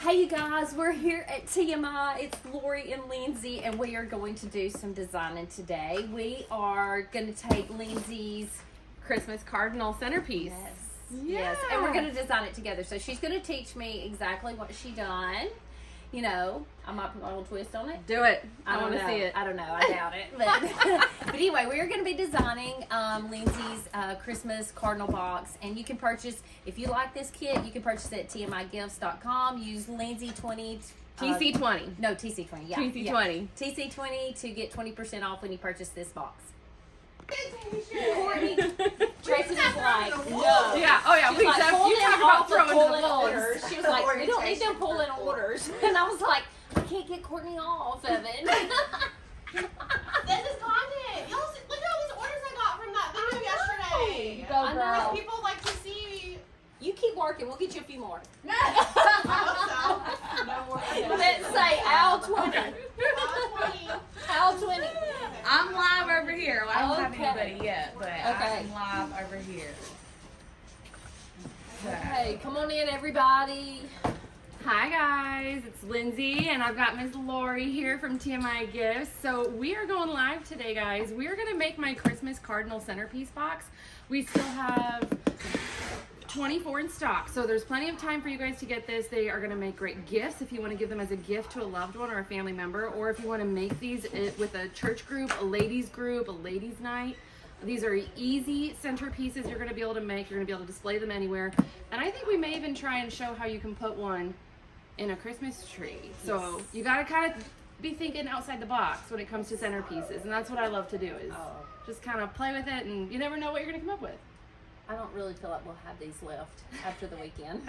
Hey you guys, we're here at TMI. It's Lorie and Lindsay, and we are going to do some designing today. We are going to take Lindsay's Christmas Cardinal centerpiece. Yes, and we're going to design it together. So she's going to teach me exactly what she done. You know, I might put my little twist on it. Do it. I want to see it. I don't know. I doubt it. But anyway, we are going to be designing Lindsay's Christmas Cardinal box. And you can purchase, if you like this kit, you can purchase it at tmigifts.com. Use Lindsay20. TC20. No, TC20. Yeah. TC20. Yeah. TC20 to get 20% off when you purchase this box. Courtney, Tracy was like, no. Yeah. Oh yeah. She was like, You talk about throwing pull-in the orders. She was like, we don't need no pull-in orders. And I was like, I can't get Courtney off of it. this is content. Y'all see, look at all these orders I got from that video yesterday. Go, I girl. know people like to see. You keep working. We'll get you a few more. No. No more. Let's say Al 20. Al 20. I'm live over here. Well, I don't have Okay. anybody yet, but I'm live over here. Okay, come on in, everybody. Hi guys, it's Lindsay and I've got Miss Lorie here from TMI Gifts. So we are going live today, guys. We are going to make my Christmas Cardinal centerpiece box. We still have 24 in stock, so there's plenty of time for you guys to get this. They are going to make great gifts if you want to give them as a gift to a loved one or a family member, or if you want to make these with a church group, a ladies night. These are easy centerpieces you're going to be able to make. You're going to be able to display them anywhere, and I think we may even try and show how you can put one in a Christmas tree. So you got to kind of be thinking outside the box when it comes to centerpieces, and that's what I love to do, is just kind of play with it, and you never know what you're going to come up with. I don't really feel like we'll have these left after the weekend.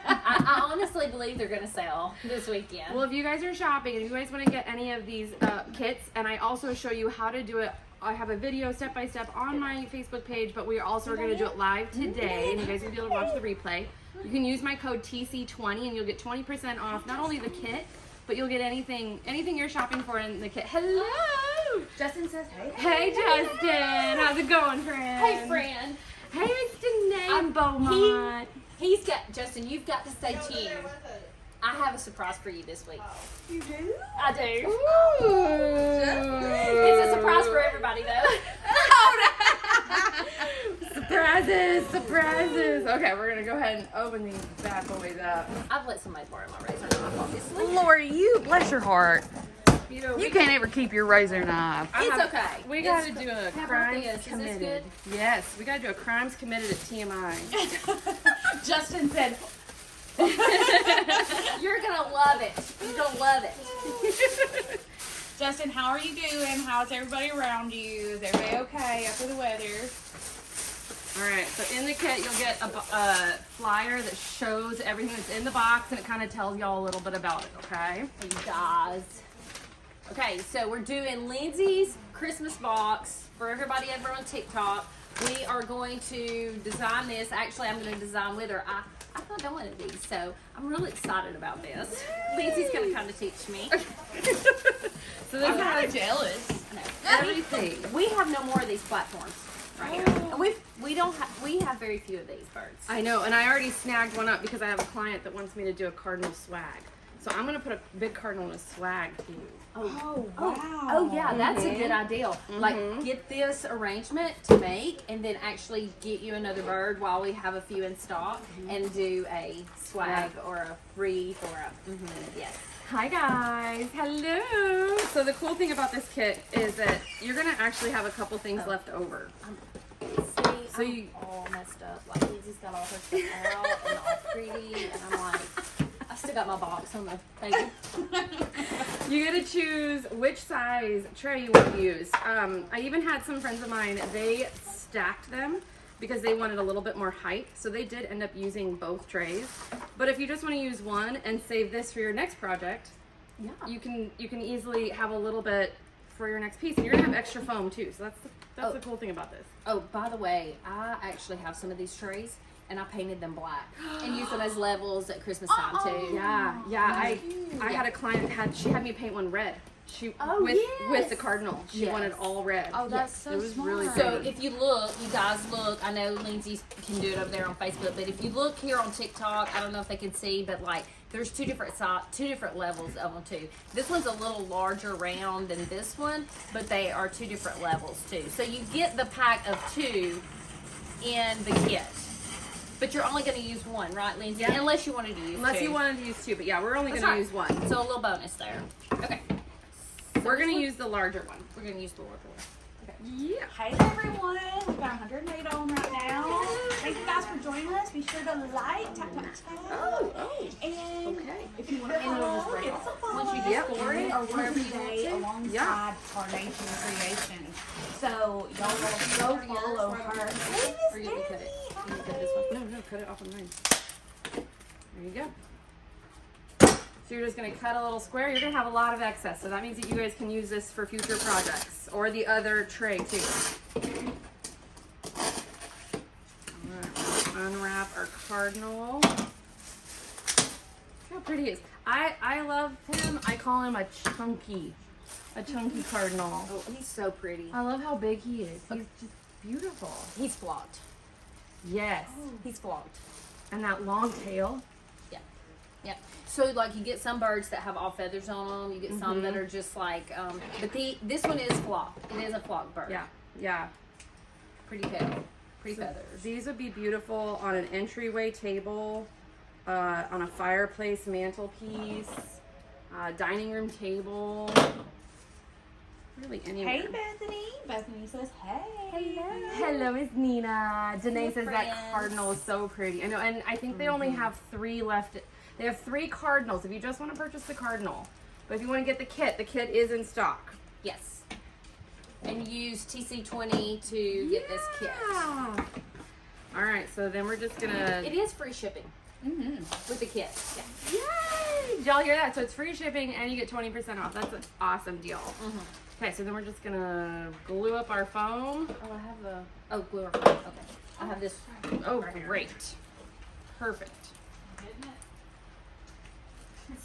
I honestly believe they're going to sell this weekend. Well, if you guys are shopping and you guys want to get any of these kits, and I also show you how to do it, I have a video step-by-step on my Facebook page, but we are also going to do it live today, and you guys will be able to watch the replay. You can use my code TC20, and you'll get 20% off not only the kit, but you'll get anything you're shopping for in the kit. Hello! Justin says, hey. Hey, Justin! How's it going, friend? Hey, friend. Hey, Mr. Nate Beaumont. He's got, Justin, you've got to stay tuned. I have a surprise for you this week. You do? I do. Ooh. It's a surprise for everybody, though. Surprises. Okay, we're gonna go ahead and open these bad boys up. I've let somebody borrow my razor knife, obviously. Lorie, you bless your heart. You know, You can't ever keep your razor knife. It's okay. We gotta do a How about crimes this? Is this committed. good? Yes, we gotta do a crimes committed at TMI. Justin said, You're gonna love it. You're gonna love it. Justin, how are you doing? How's everybody around you? Is everybody okay after the weather? All right, so in the kit you'll get a flyer that shows everything that's in the box, and it kind of tells y'all a little bit about it. Okay. You guys. Okay, so we're doing Lindsay's Christmas box for everybody over on TikTok. We are going to design this. Actually, I'm going to design with her. I've not done one of these, so I'm really excited about this. Lindsay's going to kind of teach me. So this I'm kind has of jealous. everything. We have no more of these platforms right here. And we have very few of these birds. I know, and I already snagged one up because I have a client that wants me to do a cardinal swag. So I'm gonna put a big cardinal in a swag too. Oh, wow. Oh yeah, that's a good idea. Like get this arrangement to make, and then actually get you another bird while we have a few in stock, and do a swag or a wreath or a yes. Hi guys, hello. So the cool thing about this kit is that you're gonna actually have a couple things left over. See, I'm all messed up. Like Lindsay's got all her stuff out and all pretty, and I'm like, I still got my box on the table. You gotta choose which size tray you want to use. I even had some friends of mine, they stacked them because they wanted a little bit more height, so they did end up using both trays. But if you just want to use one and save this for your next project, Yeah. you can easily have a little bit for your next piece, and you're gonna have extra foam too. So that's the cool thing about this. Oh, by the way, I actually have some of these trays, and I painted them black and used them as levels at Christmas time too. Yeah. I had a client she had me paint one red. With the cardinal. She wanted all red. Oh, that's so It was smart. really So pretty. if you look, you guys look, I know Lindsay can do it over there on Facebook, but if you look here on TikTok, I don't know if they can see, but like There's two different levels of them too. This one's a little larger round than this one, but they are two different levels too. So you get the pack of 2 in the kit. But you're only going to use one, right, Lindsay? Yeah. Unless you wanted to use Unless 2. you wanted to use 2, but yeah, we're only going to use one. So a little bonus there. Okay. We're going to use the larger one. We're going to use the larger one. Yeah. Hey everyone, we've got 108 on right now. Thank you guys for joining us. Be sure to like, tap, and Okay. if you want to follow, give us a follow. Once you score it, or wherever you want today to. alongside Tarnation Creation. So y'all go follow her. Hey, Or Miss you can cut it. Debbie. You can cut this one. No, cut it off of mine. There you go. So you're just going to cut a little square. You're going to have a lot of excess. So that means that you guys can use this for future projects or the other tray too. Alright, unwrap our Cardinal. Look how pretty he is. I love him. I call him a chunky Cardinal. Oh, he's so pretty. I love how big he is. He's just beautiful. He's flocked. Yes. He's flocked. And that long tail. Yep. So like you get some birds that have all feathers on them. You get some that are just like, but this one is flocked. It is a flocked bird. Yeah. Pretty tail. Pretty feathers. These would be beautiful on an entryway table, on a fireplace mantelpiece, dining room table. Really anywhere. Hey Bethany. Bethany says hey. Hello, Miss Nina. Danae says that friends. Cardinal is so pretty. I know, and I think they only have 3 left. They have 3 Cardinals if you just want to purchase the Cardinal. But if you want to get the kit is in stock. Yes. And use TC20 to get this kit. All right, so then we're just gonna. It is free shipping with the kit. Yeah. Yay! Did y'all hear that? So it's free shipping and you get 20% off. That's an awesome deal. Okay, so then we're just gonna glue up our foam. Oh, I have the glue. Okay. I have this. Oh, right here. great. Perfect.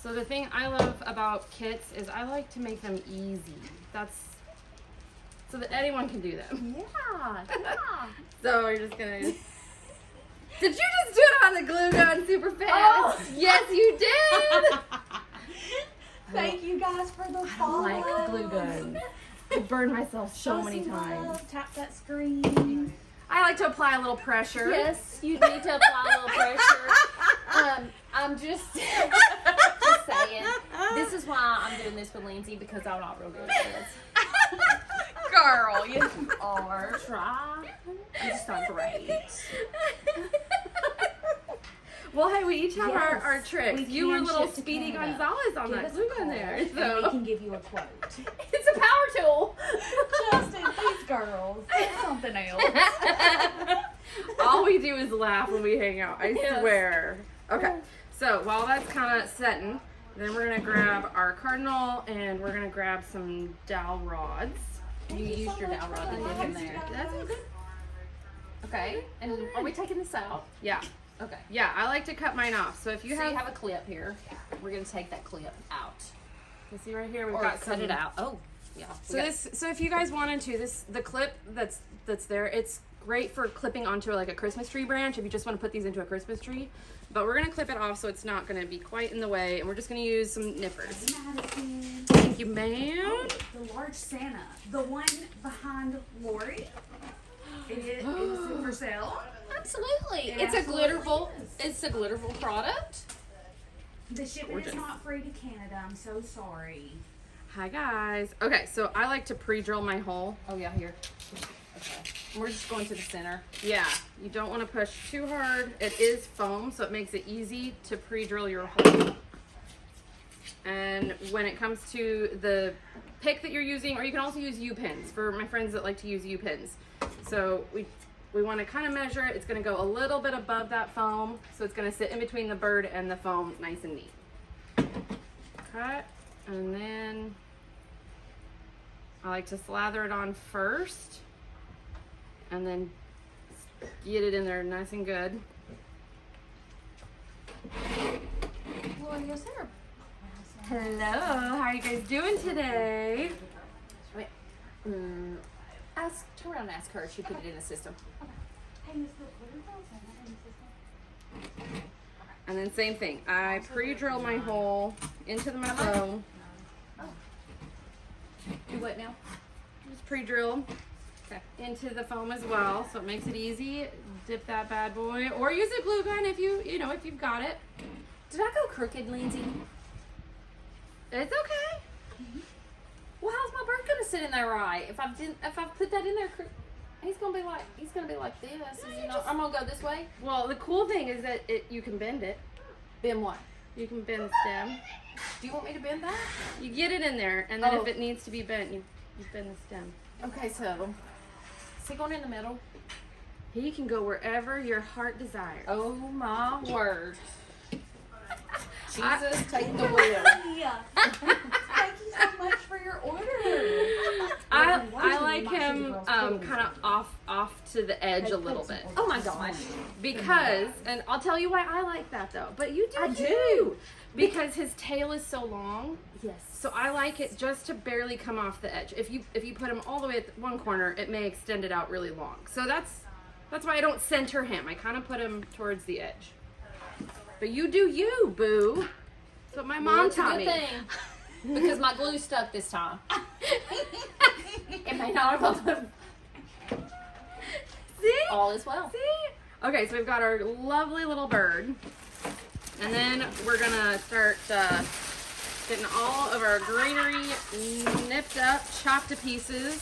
So the thing I love about kits is I like to make them easy. That's so that anyone can do them. Yeah. So we're just gonna. Did you just do it on the glue gun super fast? Oh. Yes, you did. Thank you guys for the I follow. don't like glue guns. I burned myself so Show many some times. love, tap that screen. I like to apply a little pressure. Yes, you need to apply a little pressure. I'm just saying. This is why I'm doing this with Lindsay because I'm not real good at this. Girl, yes you are. Try. I'm just not great. Well, hey, we each have Yes, our tricks. we You were can little ship to Speedy Canada. Gonzalez on Give that us a glue gun call, there. and we So can give you a quote. It's a power tool. Justin, these girls, it's something else. all we do is laugh when we hang out. I Yes. swear. Okay, so while that's kind of setting, then we're gonna grab our Cardinal and we're gonna grab some dowel rods. You used your dowel rod to dip in there. That's okay. Okay. And are we taking this out? Yeah, Okay. yeah. I like to cut mine off. So if you So have, you have a clip here. We're gonna take that clip out. you see right here, we've Or got cut some. it out. Oh, yeah. So so if you guys wanted to, the clip that's there, it's great for clipping onto like a Christmas tree branch if you just want to put these into a Christmas tree. But we're gonna clip it off so it's not gonna be quite in the way, and we're just gonna use some nippers. Madison. Thank you, ma'am. Oh, the large Santa, the one behind Lorie. It is for sale. Absolutely. It It's a absolutely glitterful. is. It's a glitterful product. The shipping Gorgeous. is not free to Canada. I'm so sorry. Hi guys. Okay, so I like to pre-drill my hole. Oh yeah, here. Okay. We're just going to the center. Yeah, you don't want to push too hard. It is foam, so it makes it easy to pre-drill your hole. And when it comes to the pick that you're using, or you can also use U-pins for my friends that like to use U-pins. So we want to kind of measure it. It's going to go a little bit above that foam, so it's going to sit in between the bird and the foam, nice and neat. Cut, and then I like to slather it on first, and then get it in there nice and good. Lorie, is there a Hello, how are you guys doing today? Wait. Turn around and ask her if she put it in the system. Hey, Miss Look, what is that in the system? And then same thing. I pre-drill my hole into my foam. Do what now? Just pre-drill into the foam as well, so it makes it easy. Dip that bad boy, or use a glue gun if if you've got it. Did I go crooked, Lindsay? It's okay. Well, how's my bird gonna sit in there right? If I put that in there, he's gonna be like this. Is he not? I'm gonna go this way. Well, the cool thing is that you can bend it. Bend what? You can bend the stem. Do you want me to bend that? You get it in there, and then if it needs to be bent, you bend the stem. Okay, so is he going in the middle? He can go wherever your heart desires. Oh my word! Jesus, take the wheel. Yeah. Thank you so much for your order. I like him kind of off to the edge a little bit. Oh my gosh! Because, and I'll tell you why I like that though. But you do too. Because his tail is so long. Yes. So I like it just to barely come off the edge. If you put him all the way at one corner, it may extend it out really long. So that's why I don't center him. I kind of put him towards the edge. But you do you, boo. That's what my mom taught me. Thing, because my glue stuck this time. It may not have. See? All is well. See? Okay, so we've got our lovely little bird. And then we're gonna start getting all of our greenery nipped up, chopped to pieces.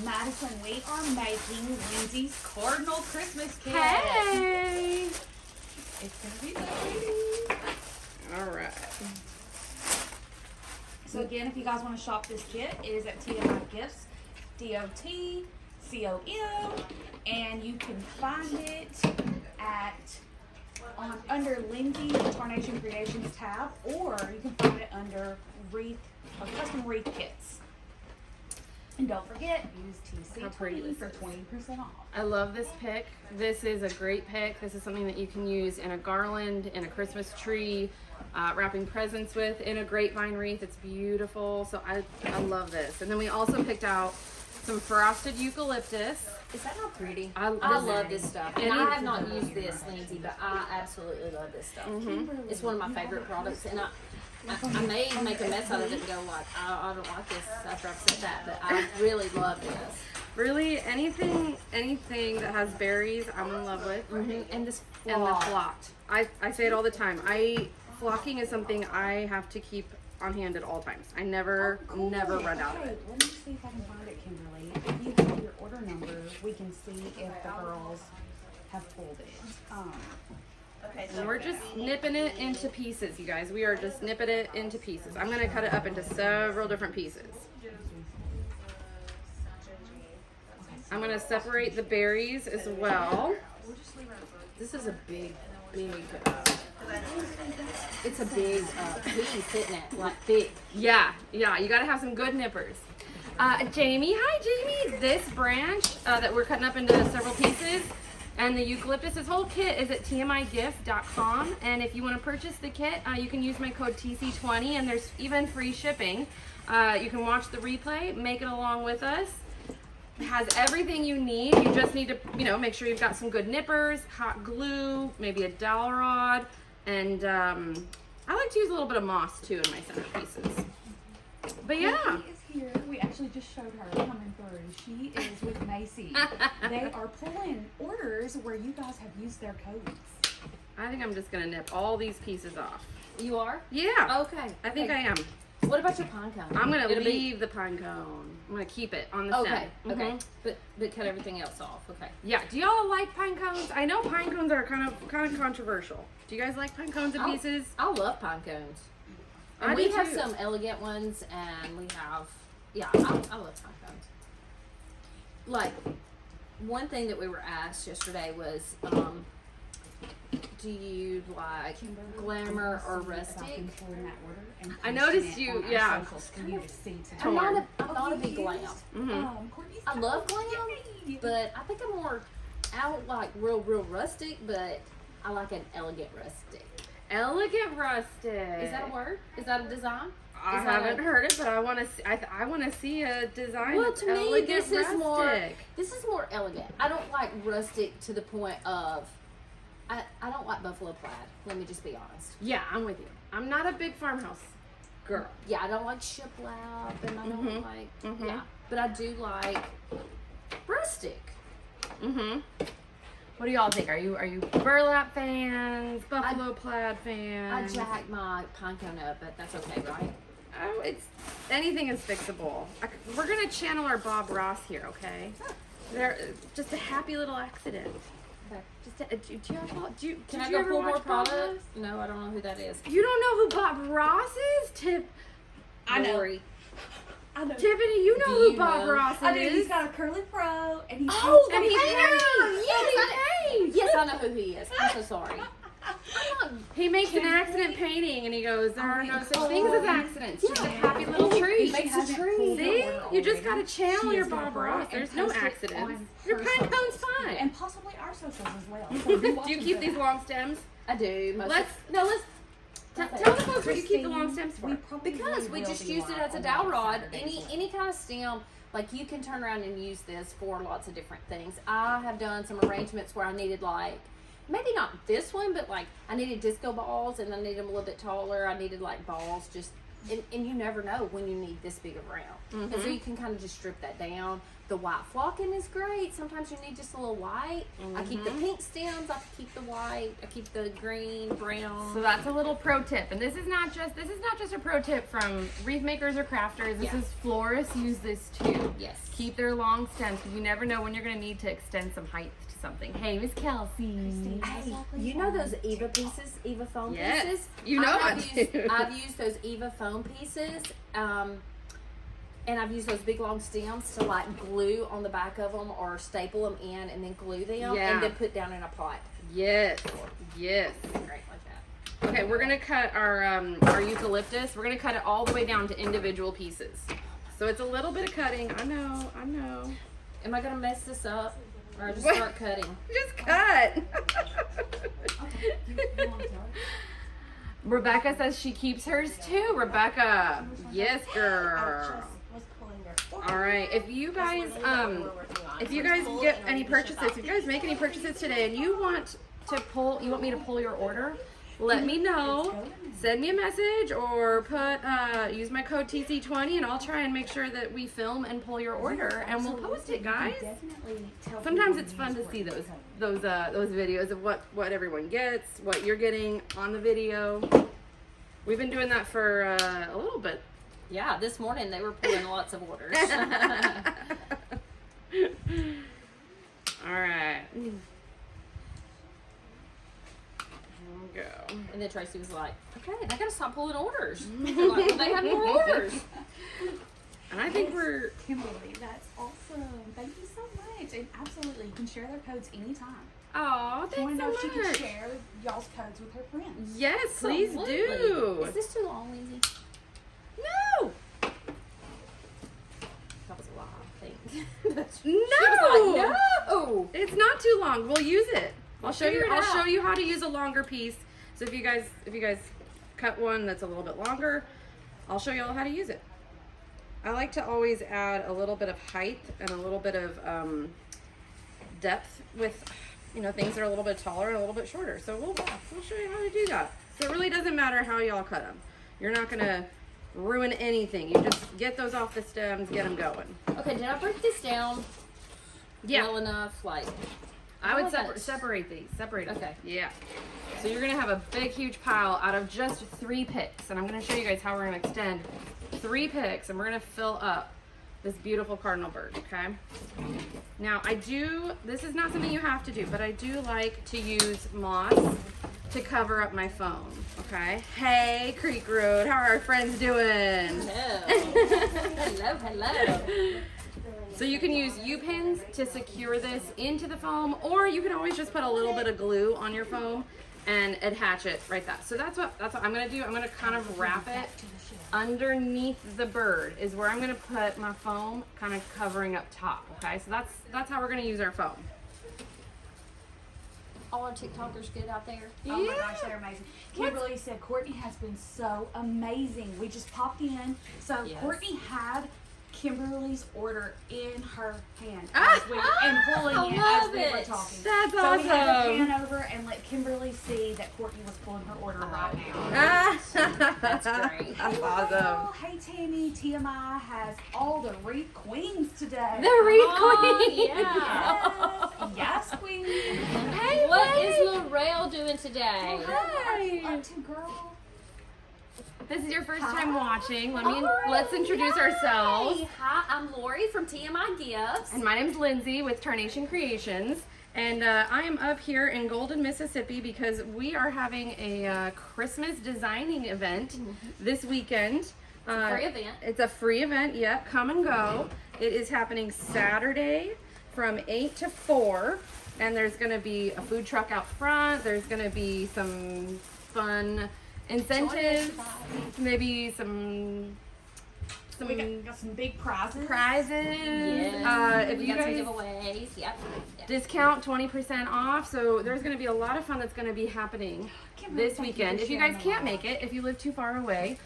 Madison, we are making Lindsay's Cardinal Christmas kit. Hey! It's gonna be pretty. All right. So again, if you guys want to shop this kit, it is at TMI Gifts, DOTCOM, and you can find it under Lindsay's Tarnation Creations tab, or you can find it under WREATH or Custom WREATH Kits. And don't forget, use TC20 for 20% off. I love this pick. This is a great pick. This is something that you can use in a garland, in a Christmas tree, wrapping presents with, in a grapevine wreath. It's beautiful. So I love this. And then we also picked out some frosted eucalyptus. Is that not pretty? I love this stuff. And I have not used this, Lindsay, but I absolutely love this stuff. It's one of my favorite products, and I may make a mess out of it and go like, I don't like this after I've said that, but I really love this. Really, anything that has berries, I'm in love with. And this And the flocked. I say it all the time. Flocking is something I have to keep on hand at all times. I never run out of it. Let me see if I can find it, Kimberly. If you have your order number, we can see if the girls have pulled it. And we're just nipping it into pieces, you guys. We are just nipping it into pieces. I'm going to cut it up into several different pieces. I'm going to separate the berries as well. This is a big, it's a big piece, isn't it? Like big. Yeah, you got to have some good nippers. Jamie, hi Jamie. This branch that we're cutting up into several pieces, and the eucalyptus, this whole kit is at tmigift.com, and if you want to purchase the kit, you can use my code TC20, and there's even free shipping. You can watch the replay, make it along with us. It has everything you need. You just need to, make sure you've got some good nippers, hot glue, maybe a dowel rod, and I like to use a little bit of moss too in my centerpieces. But yeah. She is here. We actually just showed her coming through. She is with Macy. They are pulling orders where you guys have used their codes. I think I'm just gonna nip all these pieces off. You are? Yeah. Okay. I think I am. What about your pine cone? I'm gonna leave the pine cone. I'm gonna keep it on the stem. Okay. But cut everything else off. Okay. Yeah. Do y'all like pine cones? I know pine cones are kind of controversial. Do you guys like pine cones in pieces? I love pine cones. And we have some elegant ones, and we have, I love pine cones. Like, one thing that we were asked yesterday was, do you like glamour or rustic? I noticed you, yeah. I thought it'd be glam. I love glam, but I think I'm more, I don't like real rustic, but I like an elegant rustic. Elegant rustic. Is that a word? Is that a design? I haven't heard it, but I want to. I want to see a design. Well, that's to me, elegant, this is rustic. this is more elegant. I don't like rustic to the point of. I don't like buffalo plaid. Let me just be honest. Yeah, I'm with you. I'm not a big farmhouse girl. Yeah, I don't like shiplap, and I don't like. Yeah, but I do like rustic. What do y'all think? Are you burlap fans? Buffalo plaid I fans? jack my pine cone up, but that's okay, right? Oh, it's anything is fixable. We're gonna channel our Bob Ross here, okay? They're just a happy little accident. Okay. Can I go pull more products? No, I don't know who that is. You don't know who Bob Ross is? I know. Lorie. I know. Tiffany, you know Do who you Bob know? Ross is. I do. He's got a curly fro, and he's and he painter! paints. Yes, I know who he is. I'm so sorry. He makes an accident painting, and he goes, "There are no such things as accidents. Just a Yeah. happy little tree." He makes a tree. See, you just gotta channel your Bob Ross. There's no accidents. Your pine cone's fine. and possibly our socials as well. So be Do you watching keep for these that. long stems? I do. Let's tell the folks what you keep the long stems for. Because we just use it as a dowel rod. Any kind of stem, like you can turn around and use this for lots of different things. I have done some arrangements where I needed like, maybe not this one, but like I needed disco balls and I needed them a little bit taller. I needed like balls just, and you never know when you need this big of round. And so you can kind of just strip that down. The white flocking is great. Sometimes you need just a little white. I keep the pink stems. I keep the white. I keep the green, brown. So that's a little pro tip, and this is not just a pro tip from wreath makers or crafters. This is florists use this too. Yes. Keep their long stems because you never know when you're going to need to extend some height to something. Hey, Miss Kelsey. Hey, you know those Eva pieces, Eva foam Yes. pieces? You know I do. I've used those Eva foam pieces, and I've used those big long stems to like glue on the back of them or staple them in and then glue them and then put down in a pot. Yes. Yes. Great like that. Okay, we're gonna cut our eucalyptus. We're gonna cut it all the way down to individual pieces. So it's a little bit of cutting. I know. Am I gonna mess this up or just start cutting? Just cut. Rebecca says she keeps hers too. Rebecca, yes, girl. All right. If you guys get any purchases, if you guys make any purchases today, and you want me to pull your order, let me know. Send me a message or use my code TC20, and I'll try and make sure that we film and pull your order, and we'll post it, guys. Sometimes it's fun to see those videos of what everyone gets, what you're getting on the video. We've been doing that for a little bit. Yeah, this morning they were pulling lots of orders. All right. Go. And then Tracy was like, okay, I gotta stop pulling orders. Like, well, they have more orders. And I think we're Kimberly, that's awesome. Thank you so much. And absolutely, you can share their codes anytime. oh, If you want thanks to know so if she can much. share y'all's codes with her friends. Yes, please Absolutely. do. Is this too long, Lindsay? No. That was a lie, I think. No. She was like, no. It's not too long. We'll use it. I'll show you. Figure it I'll out. show you how to use a longer piece. So if you guys cut one that's a little bit longer, I'll show you all how to use it. I like to always add a little bit of height and a little bit of depth with, things that are a little bit taller and a little bit shorter. So we'll show you how to do that. So it really doesn't matter how y'all cut them. You're not gonna ruin anything. You just get those off the stems, get them going. Okay, did I break this down Yeah. well enough? Like, I would how much? separate these. Separate them. Okay. Yeah. So you're gonna have a big, huge pile out of just 3 picks, and I'm gonna show you guys how we're gonna extend 3 picks, and we're gonna fill up this beautiful cardinal bird. Okay. Now this is not something you have to do, but I do like to use moss to cover up my foam. Okay. Hey, Creek Road, how are our friends doing? Hello. Hello. So you can use U-pins to secure this into the foam, or you can always just put a little bit of glue on your foam and attach it right there. So that's what I'm gonna do. I'm gonna kind of wrap it underneath the bird is where I'm gonna put my foam, kind of covering up top. Okay, so that's how we're gonna use our foam. all our TikTokers good out there? Oh my gosh, they're amazing. Kimberly said Courtney has been so amazing. We just popped in. So Yes. Courtney had Kimberly's order in her hand Ah! and pulling I it love as we were it. talking. That's So we had to awesome. pan over and let Kimberly see that Courtney was pulling her order right now. That's great. That's Hey, awesome. Raquel. Hey Tammy, TMI has all the Wreath Queens today. The Wreath Oh, Queen. yeah. Yes, Queen. Hey, What babe. is Lorie doing today? What are you up to, girl? This is your first Hi. time watching. Oh, Let's introduce ourselves. Hi, I'm Lorie from TMI Gifts. And my name's Lindsay with Tarnation Creations. And I am up here in Golden, Mississippi because we are having a Christmas designing event this weekend. Free event. It's a free event, yep, come and go. It is happening Saturday from 8 to 4. And there's going to be a food truck out front. There's going to be some fun incentives, maybe some We got some big prizes. Yes. If we you got some guys giveaways. Yep. discount 20% off, so there's going to be a lot of fun that's going to be happening Kimberly, this thank you weekend. for If you sharing guys the can't love. make it, if you live too far away,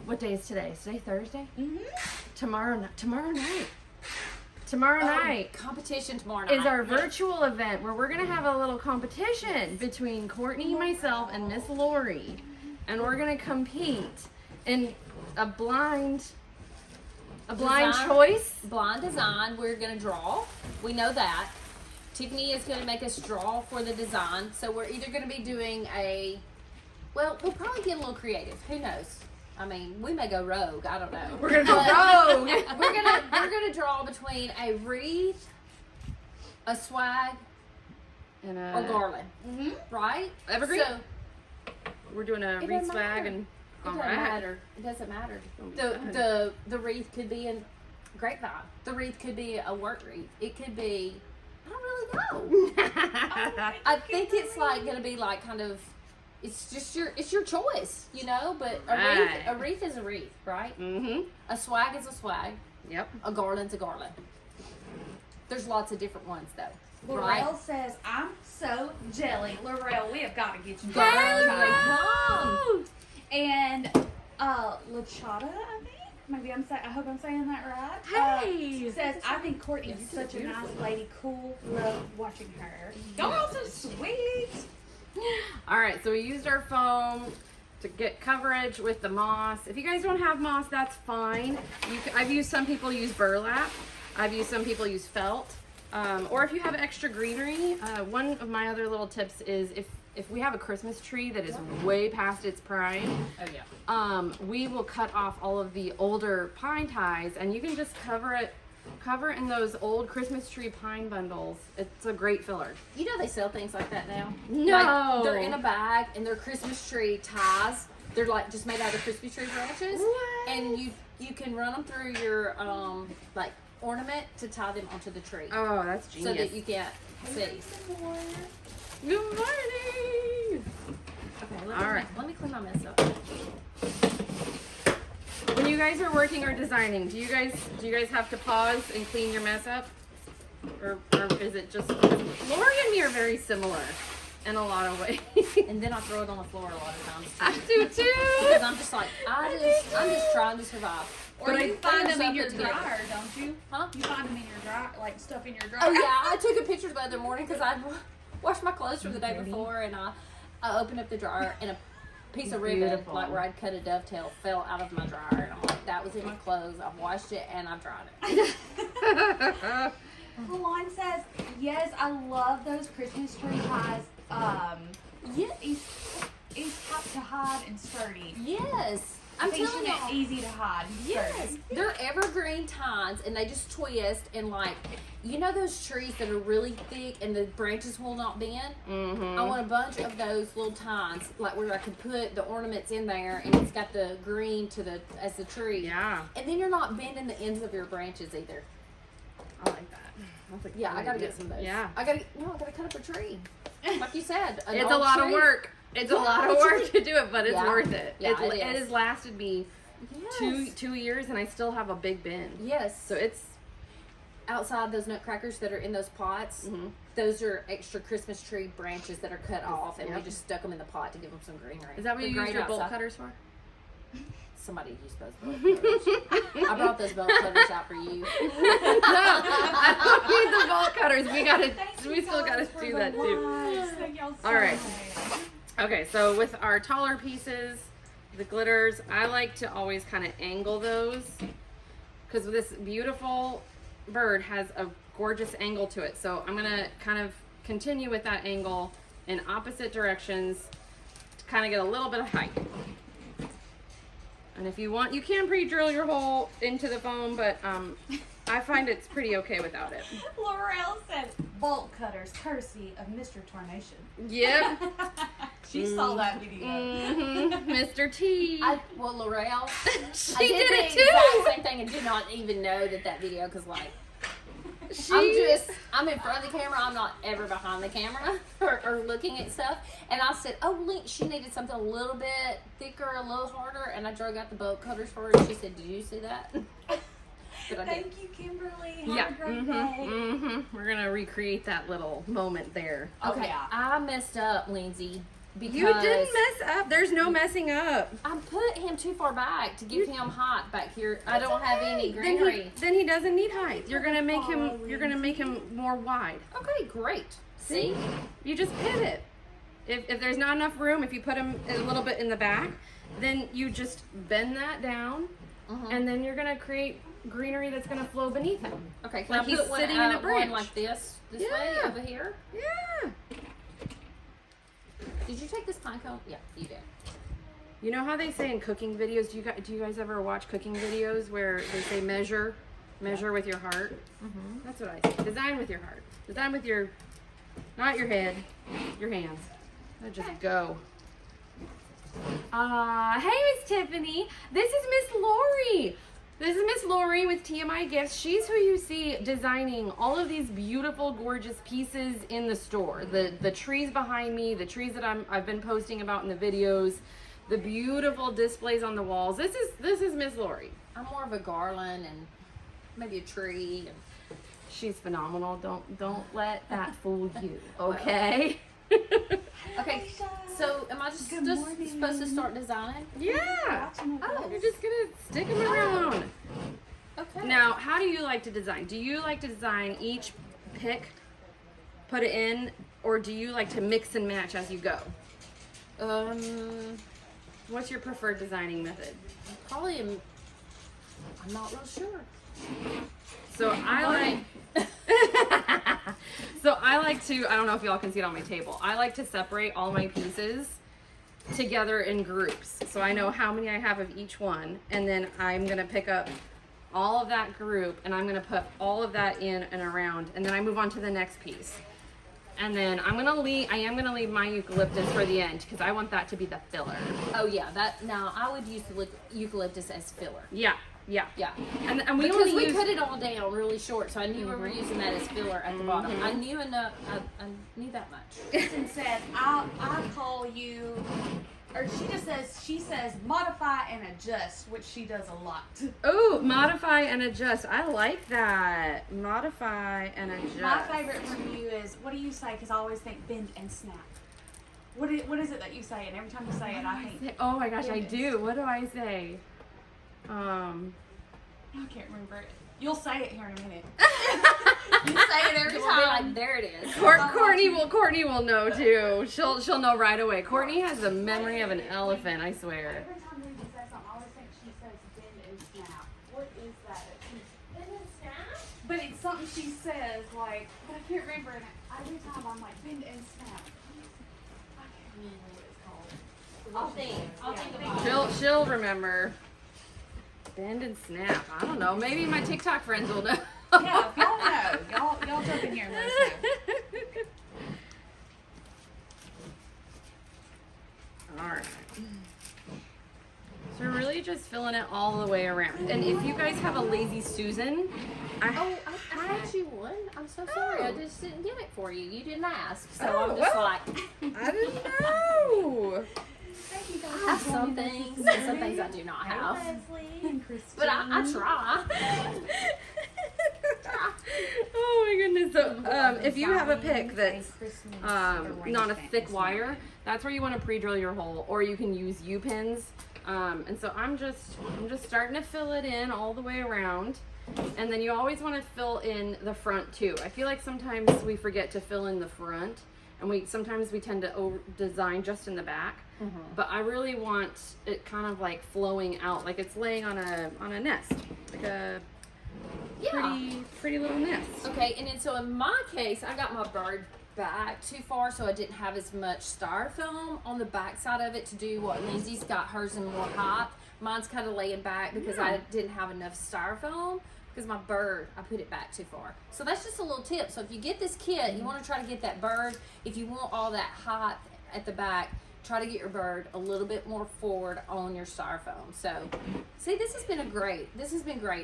what day is today? Is today Thursday? Tomorrow night. Tomorrow night Competition tomorrow night. is our virtual event where we're going to have a little competition between Courtney, myself, and Miss Lorie. And we're going to compete in a blind Design. choice. blind design. We're gonna draw. We know that. Tiffany is gonna make us draw for the design. So we're either gonna be doing we'll probably get a little creative. Who knows? I mean, we may go rogue. I don't know. We're going to go rogue. We're gonna draw between a wreath, a swag, And or garland. Right? Evergreen? So We're doing a It wreath doesn't swag matter. and it doesn't matter. It doesn't matter. The wreath could be a grapevine. The wreath could be a work wreath. It could be, I don't really know. I think it's like gonna be like kind of, it's just your choice, you know. But a wreath is a wreath, right? Mm-hmm. A swag is a swag. Yep. A garland's a garland. There's lots of different ones though. Laurel says, I'm so jelly. Laurel, we have got to get you Girl, guys. come. And Lachata, I think. Maybe I hope I'm saying that right. Hey! Says, I think Courtney's Yes, such a beautiful. nice lady. Cool. Love watching her. Y'all so sweet. All right, so we used our foam to get coverage with the moss. If you guys don't have moss, that's fine. I've used some people use burlap. I've used some people use felt. Or if you have extra greenery, one of my other little tips is if we have a Christmas tree that is way past its prime, Oh yeah. we will cut off all of the older pine ties, and you can just cover it in those old Christmas tree pine bundles. It's a great filler. You know they sell things like that now? No. Like, they're in a bag and they're Christmas tree ties. They're like just made out of Christmas tree branches. What? And you can run them through your like ornament to tie them onto the tree. Oh, that's So genius. that you can't see. Good morning. Okay, All right. let me clean my mess up. When you guys are working or designing, do you guys have to pause and clean your mess up, or is it just? Lorie and me are very similar in a lot of ways. And then I throw it on the floor a lot of times I too. do too. Because I'm just like, I'm just trying to survive. Or But you I find finish them in up your it together. dryer, don't you? Huh? You find them in your dryer, like stuff in your dryer. Oh yeah, I took a picture the other morning because I washed my clothes from the day before, and I opened up the dryer and a piece of ribbon, Beautiful. like where I'd cut a dovetail, fell out of my dryer, and I'm like, that was in my clothes. I've washed it and I've dried it. Lalon says, yes, I love those Christmas tree ties. Yeah, it's tough to hide and sturdy. Yes, I'm Things telling that you. easy to hide and Yes, sturdy. they're evergreen tines, and they just twist and like, you know those trees that are really thick and the branches will not bend. Mm-hmm. I want a bunch of those little tines, like where I could put the ornaments in there, and it's got the green as the tree. Yeah, And then you're not bending the ends of your branches either. I like that. That's a Yeah, good I gotta idea. get some of those. Yeah, I gotta cut up a tree. Like you said, an it's a old lot of tree. work. It's a Yeah, lot of it's work really- to do it, but it's Yeah. worth it. Yeah, it it is. has lasted me Yes. two years, and I still have a big bin. Yes. So it's outside those nutcrackers that are in those pots, those are extra Christmas tree branches that are cut off, and we just stuck them in the pot to give them some greenery. Is that what They're you use great your bolt outside. cutters for? Somebody used those bolt cutters. I brought those bolt cutters out for you. No, I don't need the bolt cutters. We still gotta do that too. Thank y'all so All right. much. Okay, so with our taller pieces, the glitters, I like to always kind of angle those because this beautiful bird has a gorgeous angle to it. So I'm gonna kind of continue with that angle in opposite directions to kind of get a little bit of height. And if you want, you can pre-drill your hole into the foam, but I find it's pretty okay without it. Laurel said bolt cutters courtesy of Mr. Tarnation. Yep. She saw that video. Mr. T. Well, L'Oreal, She I did did the it too. exact same thing and did not even know that video, because like, I'm in front of the camera, I'm not ever behind the camera or looking at stuff. And I said, oh, Link, she needed something a little bit thicker, a little harder, and I drug out the bolt cutters for her, and she said, did you see that? But I did. Thank you, Kimberly. Have Yeah. a great day. We're gonna recreate that little moment there. Okay, yeah. I messed up, Lindsay, because You didn't mess up. There's no messing up. I put him too far back to give him height back here. I don't have any Then greenery. then he doesn't need height. You're gonna make him. You're gonna make him more wide. Okay, great. See? You just pivot. If there's not enough room, if you put him a little bit in the back, then you just bend that down, and then you're gonna create greenery that's gonna flow beneath him. Okay, can Like I he's put one, sitting in a one branch. like this way Yeah. over here? Yeah. Did you take this pine cone? Yeah, you did. You know how they say in cooking videos? Do you guys ever watch cooking videos where they say measure with your heart? That's what I say. Design with your heart. Design with your, not your head, your hands. Just go. Hey Miss Tiffany. This is Miss Lorie. This is Miss Lorie with TMI Gifts. She's who you see designing all of these beautiful, gorgeous pieces in the store. The trees behind me, the trees that I've been posting about in the videos, the beautiful displays on the walls. This is Miss Lorie. I'm more of a garland and maybe a tree. And She's phenomenal. Don't let that fool you. Okay. okay, so am I just supposed to start designing? Yeah. Oh, You're just gonna stick them around. okay. Now, how do you like to design? Do you like to design each pick, put it in, or do you like to mix and match as you go? What's your preferred designing method? Probably I'm not real sure. So I like to, I don't know if y'all can see it on my table. I like to separate all my pieces together in groups. So I know how many I have of each one, and then I'm gonna pick up all of that group and I'm gonna put all of that in and around, and then I move on to the next piece. And then I am gonna leave my eucalyptus for the end because I want that to be the filler. Oh yeah, now I would use the eucalyptus as filler. Yeah. Yeah. And we Because only we use cut it all down really short, so I knew we were using that as filler at the bottom. I knew enough. I knew that much. Kristen said, I call you, or she says modify and adjust, which she does a lot. Oh, modify and adjust. I like that. Modify and adjust. My favorite from you is, what do you say? Because I always think bend and snap. What is it that you say? And every time you say it, I think, Oh my gosh, I Goodness. do. What do I say? I can't remember it. You'll say it here in a minute. You say it every It will be time. like, there it is. Courtney will know too. She'll know right away. Courtney has the memory of an elephant, I swear. Every time Lindsay says something, I always think she says bend and snap. What is that? Bend and snap? But it's something she says, like, but I can't remember it. Every time I'm like, bend and snap. I can't remember what it's called. I'll think about it. She'll remember. Bend and snap. I don't know. Maybe my TikTok friends will know. Yeah, if y'all know. Y'all jump in here and let us know. Alright. So we're really just filling it all the way around. And if you guys have a Lazy Susan, Oh, I had you one. I'm so sorry. I just didn't get it for you. You didn't ask. So I'm just well. like, I didn't know. Thank you guys. I have some things and some things I do not have. Leslie and Christine. But I try. Oh my goodness. So if you have a pick that's not a thick wire, that's where you want to pre-drill your hole, or you can use U-pins. And so I'm just starting to fill it in all the way around. And then you always want to fill in the front too. I feel like sometimes we forget to fill in the front, and sometimes we tend to over design just in the back. But I really want it kind of like flowing out, like it's laying on a nest, like a pretty little nest. Okay, and then so in my case, I got my bird back too far, so I didn't have as much styrofoam on the back side of it to do what Lindsay's got hers in more height. Mine's kind of laying back because I didn't have enough styrofoam, because my bird, I put it back too far. So that's just a little tip. So if you get this kit, you want to try to get that bird, if you want all that height at the back, try to get your bird a little bit more forward on your styrofoam. So see, this has been a great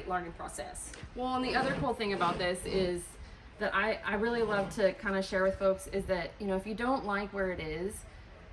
learning process. Well, and the other cool thing about this is that I really love to kind of share with folks is that, you know, if you don't like where it is,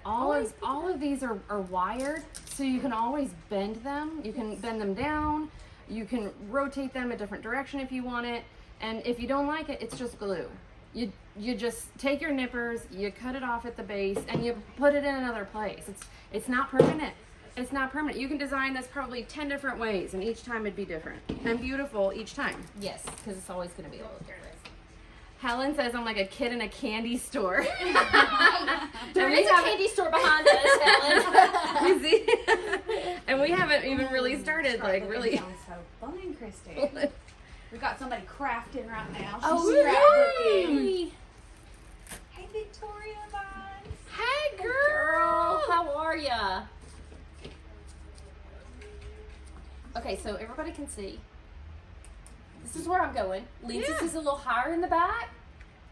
all of these are wired, so you can always bend them. You can bend them down. You can rotate them a different direction if you want it. And if you don't like it, it's just glue. You just take your nippers, you cut it off at the base, and you put it in another place. It's not permanent. It's not permanent. You can design this probably 10 different ways, and each time it'd be different and beautiful each time. Yes, because it's always going to be a little different. Helen says I'm like a kid in a candy store. There is a candy store behind us, Helen. And we haven't even really started, like, really. Sounds so fun, Christy. We got somebody crafting right now. Oh, She's scrapbooking. yay! Hey, Victoria Vines. Hey, girl. How are ya? Okay, so everybody can see. This is where I'm going. Lindsay's is a little higher in the back.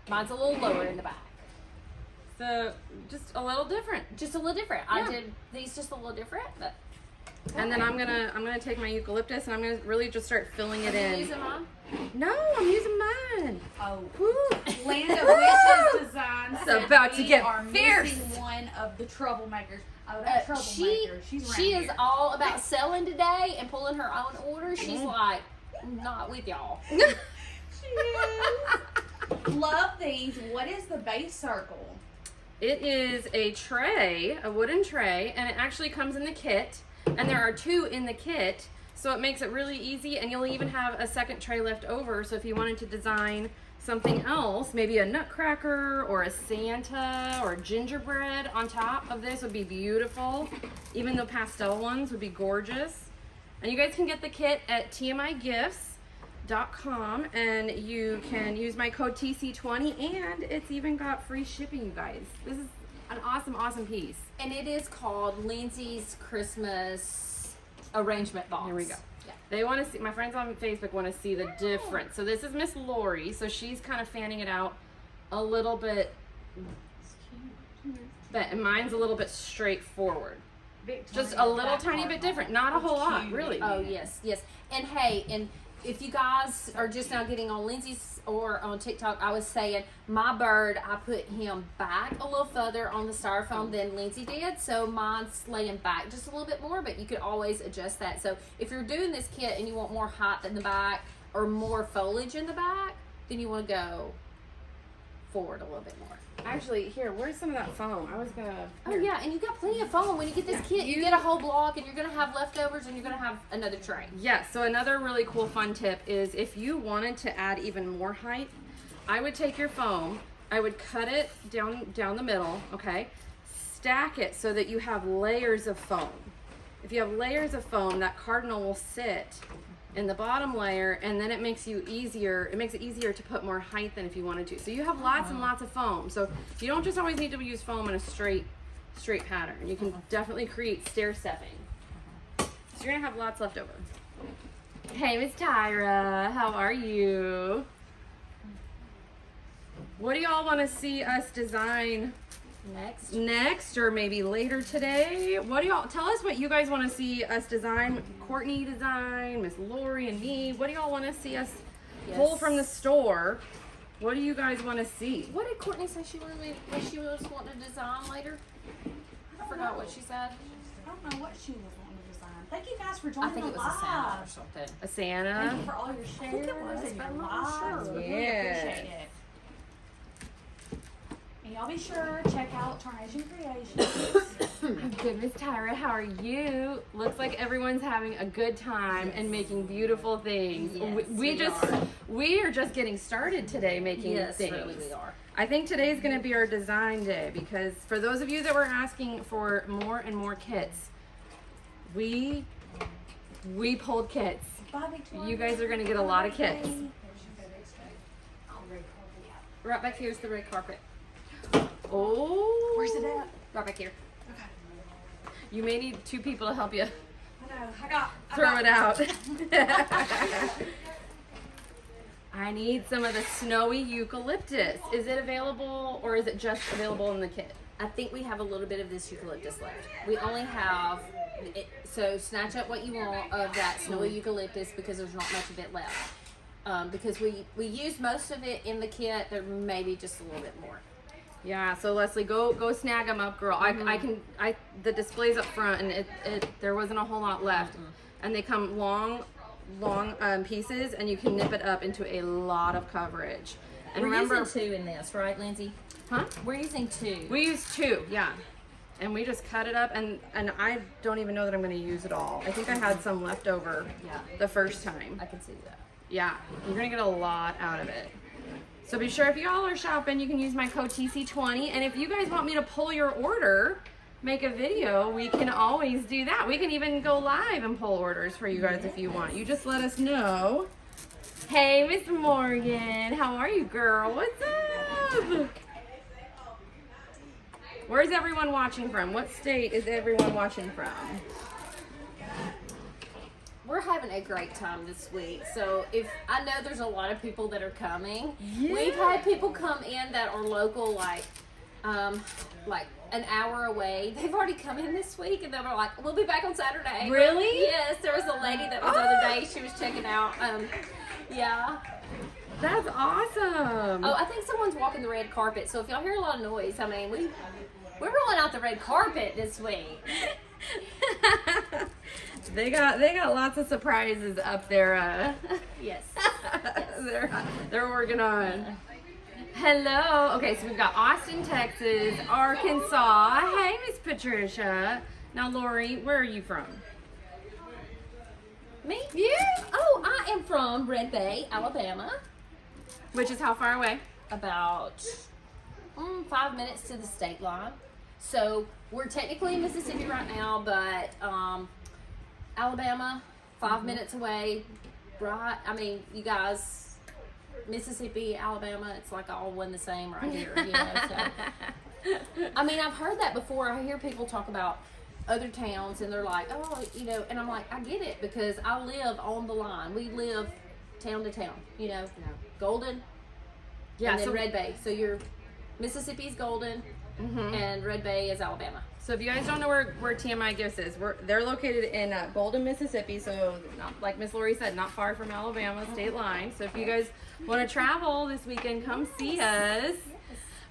Mine's a little lower in the back. So just a little different. Just a little different. I did these just a little different, but. And then I'm gonna take my eucalyptus and I'm gonna really just start filling it in. Are you using mine? No, I'm using mine. Oh, Woo. Land of Wishes Design. It's about to get fierce. Missing one of the troublemakers. Oh, that troublemaker. She's around she is here. all about selling today and pulling her own orders. She's like, not with y'all. She is. Love these. What is the base circle? It is a tray, a wooden tray, and it actually comes in the kit. And there are 2 in the kit, so it makes it really easy, and you'll even have a second tray left over, so if you wanted to design something else, maybe a nutcracker or a Santa or gingerbread on top of this would be beautiful. Even the pastel ones would be gorgeous. And you guys can get the kit at tmigifts.com, and you can use my code TC20, and it's even got free shipping, you guys. This is an awesome piece. And it is called Lindsay's Christmas Arrangement Box. Here we go. Yeah. They want to see, my friends on Facebook want to see the difference. So this is Miss Lorie, so she's kind of fanning it out a little bit, but mine's a little bit straightforward. Just a little tiny bit different, not a whole lot, really. Oh, yes. And hey, and if you guys are just now getting on Lindsay's or on TikTok, I was saying my bird, I put him back a little further on the styrofoam than Lindsay did, so mine's laying back just a little bit more, but you could always adjust that. So if you're doing this kit and you want more height in the back or more foliage in the back, then you want to go forward a little bit more. Actually, here, where's some of that foam? I was gonna. Oh yeah, and you got plenty of foam when you get this kit. You get a whole block, and you're gonna have leftovers, and you're gonna have another tray. Yes. So another really cool fun tip is if you wanted to add even more height, I would take your foam, I would cut it down the middle, okay? Stack it so that you have layers of foam. If you have layers of foam, that Cardinal will sit in the bottom layer, and then it makes it easier to put more height than if you wanted to. So you have lots and lots of foam. So you don't just always need to use foam in a straight pattern. You can definitely create stair stepping. So you're gonna have lots left over. Hey, Miss Tyra, how are you? What do y'all want to see us design next, or maybe later today? What do y'all tell us? What you guys want to see us design? Courtney design, Miss Lorie, and me. What do y'all want to see us pull from the store? What do you guys want to see? What did Courtney say she was wanting to design later? I forgot what she said. I don't know what she was wanting to design. Thank you guys for I joining think the it was a Santa or live. something. A Santa. Thank you for all your shares it was, and but your I'm not lives. sure. We really Yes. appreciate it. And y'all be sure to check out Tarnation Creations. Good, Miss Tyra, how are you? Looks like everyone's having a good time and making beautiful things. Yes, we are just getting started today making Yes, things. really we are. I think today's going to be our design day because for those of you that were asking for more and more kits, we pulled kits. Bye, Victoria. You guys are going to get a lot of kits. Right back here's the red carpet. Oh, Where's it at? Right back here. Okay. you may need 2 people to help you I know. I throw got it out. I need some of the snowy eucalyptus. Is it available or is it just available in the kit? I think we have a little bit of this eucalyptus left. We only have it, so snatch up what you want of that snowy eucalyptus because there's not much of it left. Because we used most of it in the kit. There may be just a little bit more. Yeah, so Leslie, go snag them up, girl. I the display's up front, and there wasn't a whole lot left, and they come long pieces, and you can nip it up into a lot of coverage. And We're remember, using 2 in this, right, Lindsay? huh? We're using 2. We used 2, yeah, and we just cut it up, and I don't even know that I'm going to use it all. I think I had some left over Yeah. the first time. I can see that. Yeah, you're gonna get a lot out of it. So be sure if y'all are shopping, you can use my code TC20. And if you guys want me to pull your order, make a video, we can always do that. We can even go live and pull orders for you guys if you want. You just let us know. Hey, Miss Morgan, how are you, girl? What's up? Where's everyone watching from? What state is everyone watching from? We're having a great time this week. So if I know there's a lot of people that are coming. Yeah. We've had people come in that are local, like an hour away. They've already come in this week, and they were like, "We'll be back on Saturday." Really? Yes. There was a lady that was the other day. She was checking out. Yeah. That's awesome. Oh, I think someone's walking the red carpet. So if y'all hear a lot of noise, I mean we're rolling out the red carpet this week. They got lots of surprises up there. Yes. They're working on. Hello. Okay, so we've got Austin, Texas, Arkansas. Hey, Miss Patricia. Now, Lorie, where are you from? Me? Yeah. Oh, I am from Red Bay, Alabama. Which is how far away? About 5 minutes to the state line. So we're technically in Mississippi right now, but Alabama, 5 minutes away. Right? I mean, you guys, Mississippi, Alabama, it's like all one the same right here. You know, so. I mean, I've heard that before. I hear people talk about other towns, and they're like, oh, you know, and I'm like, I get it because I live on the line. We live town to town. You know, Golden. Yeah. And then So Red Bay. So you're Mississippi's Golden, and Red Bay is Alabama. So if you guys don't know where TMI Gifts is, they're located in Golden, Mississippi. So like Miss Lorie said, not far from Alabama state line. So if you guys want to travel this weekend, come see us.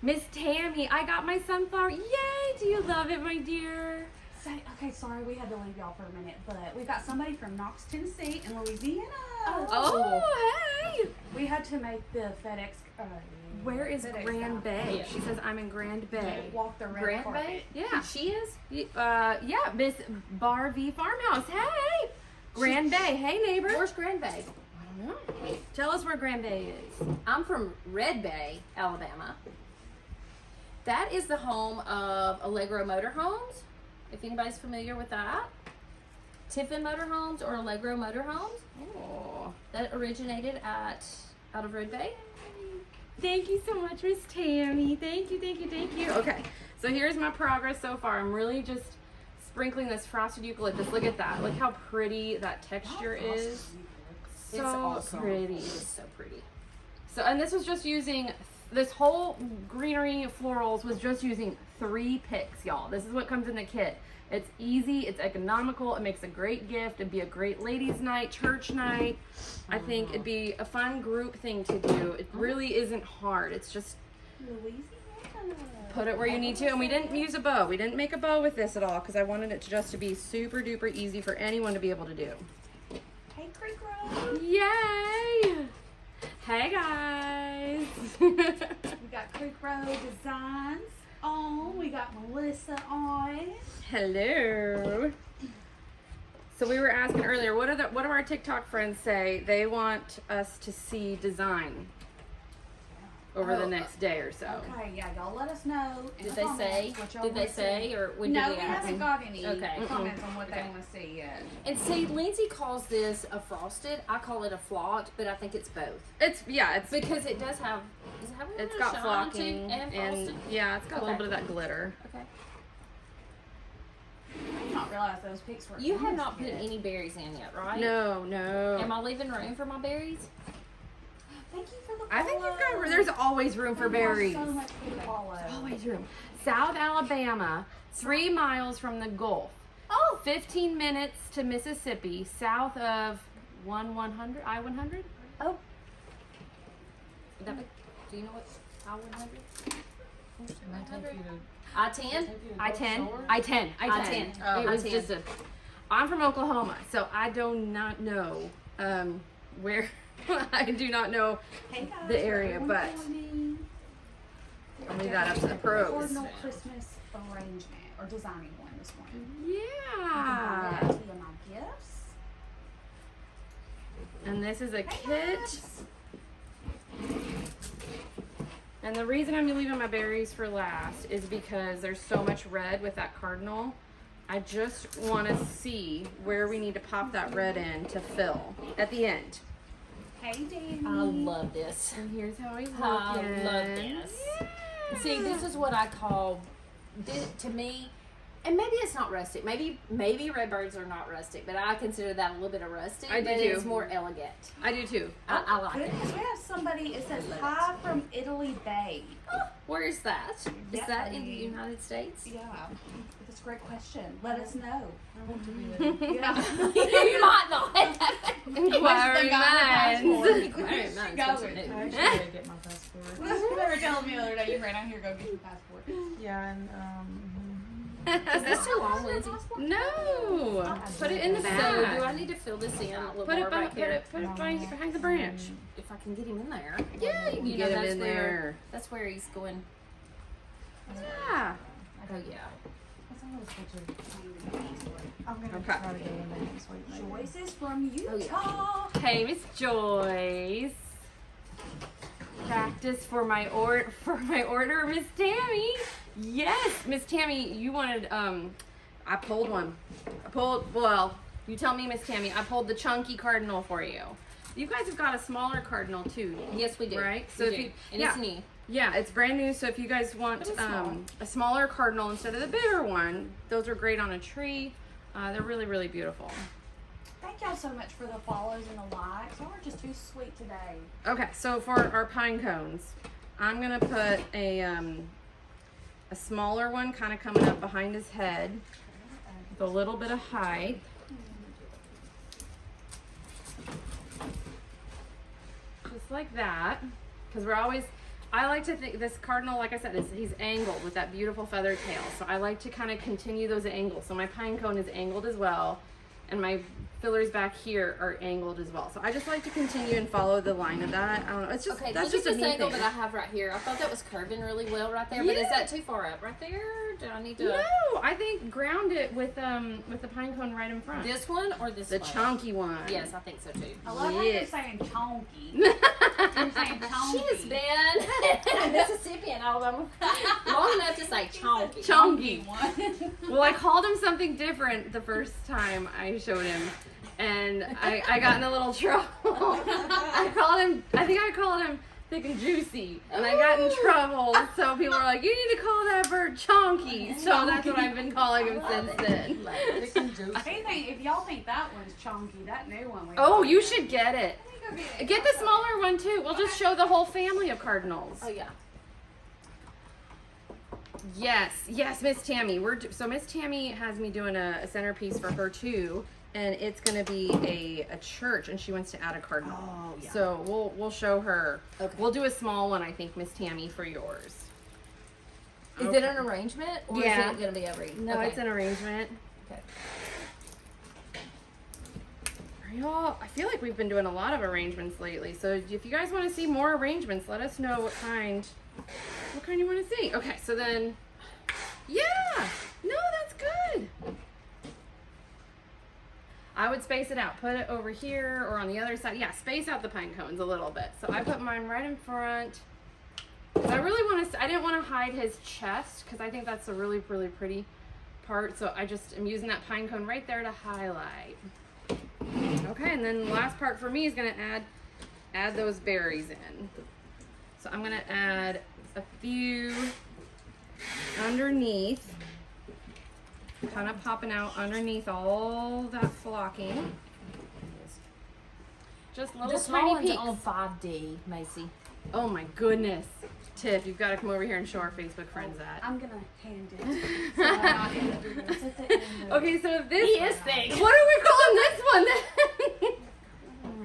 Miss Tammy, I got my sunflower. Yay! Do you love it, my dear? Okay, sorry we had to leave y'all for a minute, but we got somebody from Knox, Tennessee in Louisiana. Oh, hey! We had to make the FedEx. Where is FedEx Grand stop. Bay? Yeah. She says I'm in Grand Bay. Walk the red Grand carpet. Bay? Yeah. She is? Yeah, Miss Bar V Farmhouse. Hey! Grand Bay. Hey, neighbor. Where's Grand Bay? I don't know. Tell us where Grand Bay is. I'm from Red Bay, Alabama. That is the home of Allegro Motorhomes, if anybody's familiar with that. Tiffin Motorhomes or Allegro Motorhomes. Oh. That originated out of Red Bay. Thank you so much, Miss Tammy. Thank you, thank you, thank you. Okay, so here's my progress so far. I'm really just sprinkling this frosted eucalyptus. Look at that. Look how pretty that texture is. So It's awesome. pretty. It is so pretty. So, and this was just using, this whole greenery florals was just using 3 picks, y'all. This is what comes in the kit. It's easy, it's economical, it makes a great gift. It'd be a great ladies' night, church night. I think it'd be a fun group thing to do. It really isn't hard. It's just, Louisiana. Put it where you need to, and we didn't use a bow. We didn't make a bow with this at all because I wanted it to be super duper easy for anyone to be able to do. Hey, Creek Road. Yay! Hey guys! We got Creek Road Designs on. We got Melissa on. Hello. So we were asking earlier, what do our TikTok friends say they want us to see design over the next day or so? Okay, yeah, y'all let us know. in Did the they comments say? what y'all Did they wanna see. say? Or when No, did we ask? haven't got any Okay. comments on what they Okay. want to see yet. And see, Lindsay calls this a frosted. I call it a flaunt, but I think it's both. It's Because it does have, does it have a it's little got shine flocking too, and frosted? yeah, it's got a little Okay. bit of that glitter. Okay. I did not realize those pics were. You have in not this put kit. any berries in yet, right? No. Am I leaving room for my berries? Thank you for the I think you've got. follow. There's always room for Thank y'all berries. so much for the follow. Always room. South Alabama, 3 miles from the Gulf. Oh, 15 minutes to Mississippi, south of I-100. oh. Do you know what I-100? I-10? I-10. I-10. Oh, It was I-10. just I'm from Oklahoma, so I do not know where. I do not know Hey guys, the area, everyone but follow me. I'll leave that up to the pros. Cardinal Christmas arrangement or designing one this morning. Yeah. Via my gifts. And this is a Hey, kit. guys. And the reason I'm leaving my berries for last is because there's so much red with that cardinal. I just want to see where we need to pop that red in to fill at the end. Hey, Danny. I love this. And here's how he's looking. I love this. See, this is what I call, to me, and maybe it's not rustic. Maybe redbirds are not rustic, but I consider that a little bit of rustic. I do but too. It's more elegant. I do too. I like it. Goodness, we have somebody. It says hi from Italy Bay. Where is that? Is Yeah, that in the United States? Yeah, that's a great question. Let us know. Yeah. You might not have. Inquiring minds. Get my passport. You were telling me the other day you ran out here to go get your passport. Yeah, and Is this too long, Lindsay? No. Put it in the bag. So, do I need to fill this in a little Put more it back here? behind the branch. If I can get him in there. Yeah, you can You get know, him that's in where- there. That's where he's going. Yeah. Oh, yeah. I'm gonna Okay. try to go in there next week. maybe. Choices from Oh, yeah. Utah. Hey, Miss Joyce. Practice for my order, Miss Tammy. Yes, Miss Tammy, you wanted I pulled one. You tell me, Miss Tammy, I pulled the chunky cardinal for you. You guys have got a smaller cardinal too. Yes, we do. Right? So So we if do. you And it's new. Yeah, it's brand new. So if you guys want But it's small. a smaller cardinal instead of the bigger one, those are great on a tree. They're really, really beautiful. Thank y'all so much for the follows and the likes. Y'all are just too sweet today. Okay, so for our pine cones, I'm gonna put a smaller one kind of coming up behind his head with a little bit of height. Just like that, because I like to think this cardinal, like I said, he's angled with that beautiful feathered tail. So I like to kind of continue those angles. So my pine cone is angled as well, and my fillers back here are angled as well. So I just like to continue and follow the line of that. I don't know. It's just Okay, that's look just at a this neat angle thing. that I have right here. I thought that was curving really well right there, but is Yeah. that too far up right there? Do I need to No, I think ground it with the pine cone right in front. this one or this The one? chunky one. Yes, I think so too. I love how you're Yes. saying chonky. You're saying chonky. She has been in Mississippi and Alabama long enough to say chonky. Chunky. one. Well, I called him something different the first time I showed him, and I got in a little trouble. I think I called him thick and juicy, and I got in trouble. So people were like, "You need to call that bird chonky." So that's what I've been calling him since then. If y'all think that one's chonky, that new one. we Oh, got. you should get it. I think it'll be- Get the smaller one too. We'll just show the whole family of cardinals. Oh yeah. Yes, Miss Tammy. So Miss Tammy has me doing a centerpiece for her too, and it's gonna be a church, and she wants to add a cardinal. Oh, yeah. So we'll show her. Okay. We'll do a small one, I think, Miss Tammy, for yours. Is it an arrangement or Yeah. is it going to be a wreath? No, Okay. it's an arrangement. Okay. Y'all, I feel like we've been doing a lot of arrangements lately. So if you guys want to see more arrangements, let us know what kind you want to see. Okay, so then, yeah, no, that's good. I would space it out. Put it over here or on the other side. Yeah, space out the pine cones a little bit. So I put mine right in front. I really want to, I didn't want to hide his chest because I think that's a really, really pretty part. So I just am using that pine cone right there to highlight. Okay, and then the last part for me is going to add those berries in. So I'm going to add a few underneath, kind of popping out underneath all that flocking. Just little The small tiny one's peaks. on 5D, Macy. Oh my goodness. Tiff, you've got to come over here and show our Facebook friends that. I'm gonna hand it. So I'm not in the video. It's at the end of Okay, so if this He is thick. What are we calling this one then?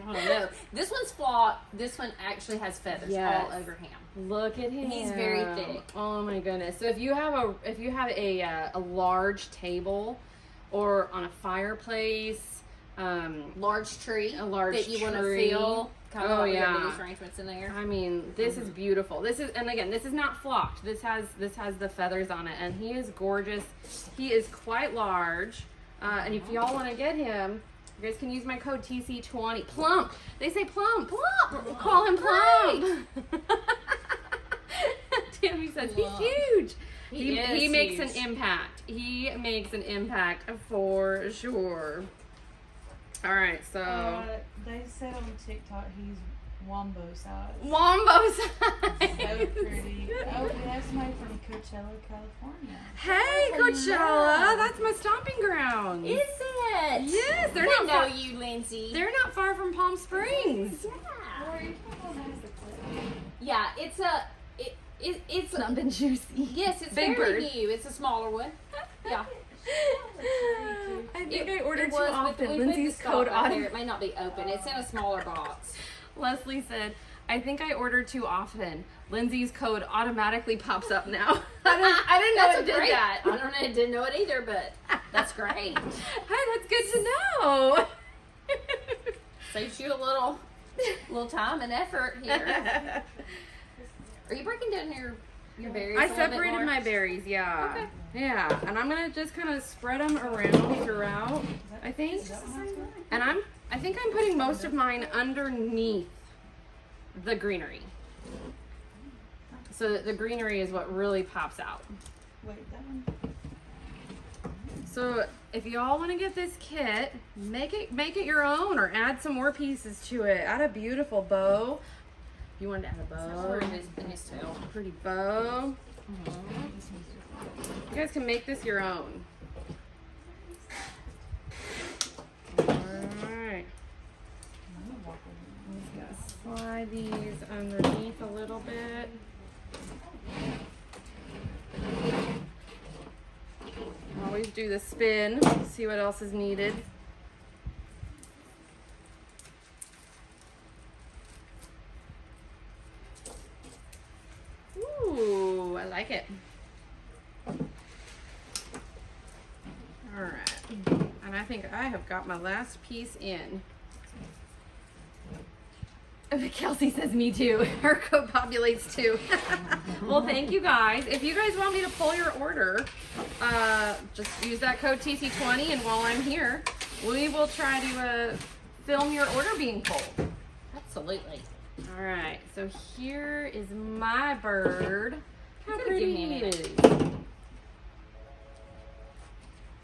I don't know. This one's flock. This one actually has feathers Yes. all over him. Look at him. He's very thick. Oh my goodness. So if you have a large table or on a fireplace, Large tree. A large that you want to tree. feel. Kind of Oh, like yeah. these arrangements in there. I mean, this is beautiful. This is, and again, this is not flocked. This has the feathers on it, and he is gorgeous. He is quite large, and if y'all want to get him, you guys can use my code TC20. Plump. They say plump. Plump. Call him plump. Tammy says he's huge. He is He makes huge. an impact. He makes an impact for sure. All right, so they said on TikTok he's wombo size. Wombo So size. pretty. Oh, that's made from Coachella, California. Hey, Coachella, that's my stomping ground. Is it? Yes, they're I not know far. you, Lindsay. They're not far from Palm Springs. Yeah. Lorie, how has the clip? Yeah, it's a. It's Something juicy. yes, it's Big very bird. new. It's a smaller one. Yeah. I think I ordered It too was, but often. we put the Lindsay's stock code right there. autumn. It may not be open. It's in a smaller box. Leslie said, I think I ordered too often. Lindsay's code automatically pops up now. I didn't know That's it did great. that. I don't know. I didn't know it either, but that's great. Hey, that's good to know. Saves you a little time and effort here. Are you breaking down your berries? I a little bit separated more? my berries, yeah. Okay. Yeah, and I'm gonna just kind of spread them around throughout, I think. And I think I'm putting most of mine underneath the greenery. So that the greenery is what really pops out. Wait, that one. So if y'all want to get this kit, make it your own or add some more pieces to it. Add a beautiful bow. You wanted to add a bow. Or in his tail. Pretty bow. You guys can make this your own. Alright. Just gonna slide these underneath a little bit. Always do the spin, see what else is needed. Ooh, I like it. Alright. And I think I have got my last piece in. Kelsey says me too. Her code populates too. Well, thank you guys. If you guys want me to pull your order, just use that code TC20, and while I'm here, we will try to film your order being pulled. Absolutely. All right, so here is my bird. How gotta pretty give me a it is.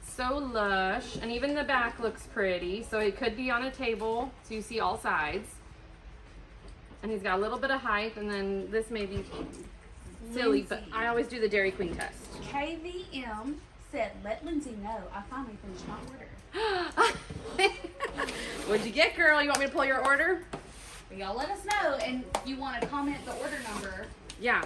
So lush, and even the back looks pretty. So it could be on a table, so you see all sides. And he's got a little bit of height, and then this may be silly, but I always do the Dairy Queen test. KVM said, let Lindsay know I finally finished my order. What'd you get, girl? You want me to pull your order? But y'all let us know, and if you want to comment the order number, Yeah.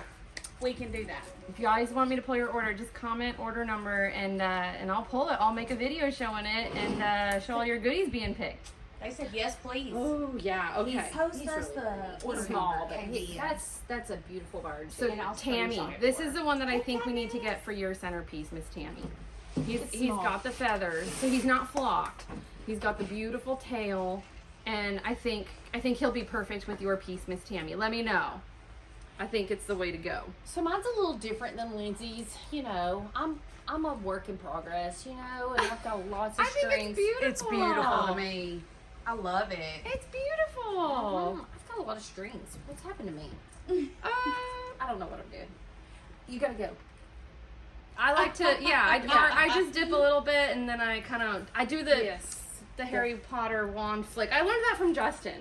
we can do that. If you guys want me to pull your order, just comment order number, and I'll pull it. I'll make a video showing it and show all your goodies being picked. They said yes, please. Oh yeah, okay. Post He's us really the He's order small, number, but KV. that's a beautiful bird. So And I'll Tammy, screenshot it this for is the one that I think we need to get for your centerpiece, Miss Tammy. It's He's small. got the feathers, so he's not flocked. He's got the beautiful tail, and I think he'll be perfect with your piece, Miss Tammy. Let me know. I think it's the way to go. So mine's a little different than Lindsay's. You know, I'm a work in progress. You know, and I've got lots of I think strings. it's beautiful. It's beautiful to me. I love it. It's beautiful. I've got a lot of strings. What's happened to me? I don't know what I'm doing. You gotta go. I like to, I just dip a little bit, and then I do the Harry Potter wand flick. I learned that from Justin.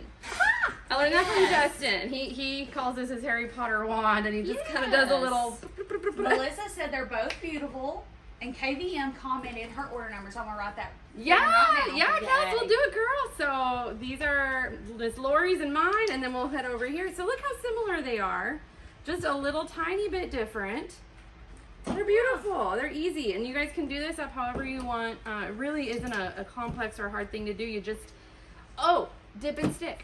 I learned that from Justin. He calls this his Harry Potter wand, and he just kind of does a little. Melissa said they're both beautiful, and KVM commented her order number, so I'm gonna write that. Yeah, down now. guys, we'll do it, girl. So these are Miss Lorie's and mine, and then we'll head over here. So look how similar they are, just a little tiny bit different. They're beautiful. They're easy, and you guys can do this up however you want. It really isn't a complex or hard thing to do. You just dip and stick.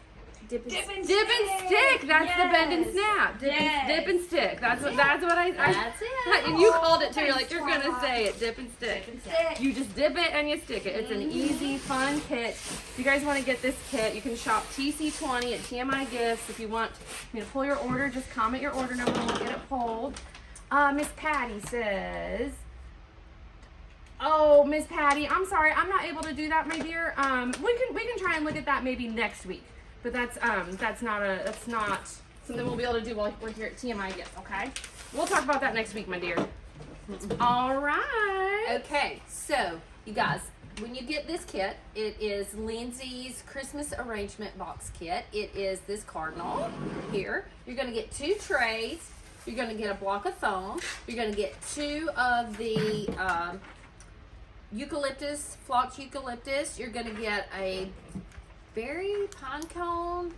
Dip and Dip and stick. That's the bend and snap. Dip and stick. That's what I. That's it. And you called it too. You're like, you're gonna Thanks, say it. Dip and stick. Dip and stick. You just dip it and you stick it. It's an easy, fun kit. If you guys want to get this kit, you can shop TC20 at TMI Gifts. If you want me to pull your order, just comment your order number and we'll get it pulled. Miss Patty says, "Oh, Miss Patty, I'm sorry, I'm not able to do that, my dear. We can try and look at that maybe next week, but that's not something we'll be able to do while we're here at TMI Gifts. Okay, we'll talk about that next week, my dear. All right. Okay, so you guys, when you get this kit, it is Lindsay's Christmas arrangement box kit. It is this Cardinal here. You're going to get 2 trays. You're going to get a block of foam. You're going to get 2 of the eucalyptus, flocked eucalyptus. You're going to get a berry pine cone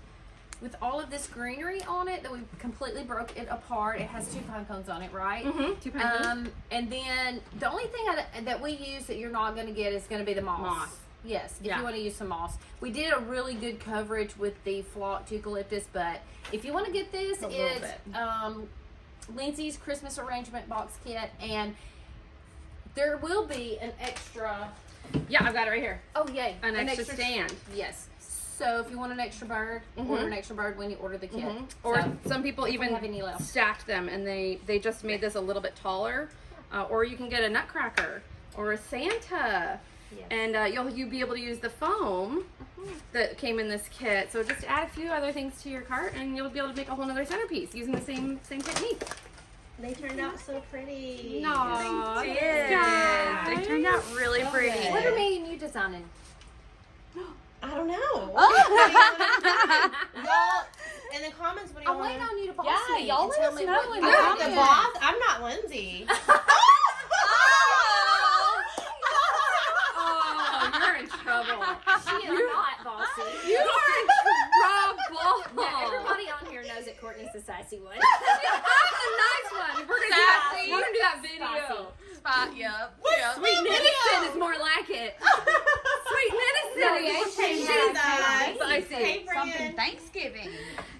with all of this greenery on it that we completely broke it apart. It has 2 pine cones on it, right? Mm-hmm. 2 pine cones. And then the only thing that we use that you're not going to get is going to be the moss. Yes, if you want to use some moss. We did a really good coverage with the flocked eucalyptus, but if you want to get this, it's Lindsay's Christmas arrangement box kit, and there will be an extra. Yeah, I've got it right here. Oh, yay! An extra stand. Yes. So if you want an extra bird, order an extra bird when you order the kit. Or So, some people even have any left. stacked them, and they just made this a little bit taller. Or you can get a nutcracker or a Santa. Yes. And you'll be able to use the foam that came in this kit. So just add a few other things to your cart, and you'll be able to make a whole other centerpiece using the same technique. They turned out so pretty. No, They did. They turned out really pretty. Okay. What are me and you designing? I don't know. Y'all, in the comments, what do you I'm want? waiting on you to boss Yeah, me y'all and let tell us me know what in you the I'm want. the comments. boss. I'm not Lindsay. Oh, you're in trouble. She is not bossy. You are in trouble. Yeah, everybody on here knows that Courtney's the sassy one. That's a nice one. We're gonna do that video. Spot, yep. Sweet Innocent is more like it. Sweet Innocent. Guys. Spicy. Hey, Something friend. Thanksgiving.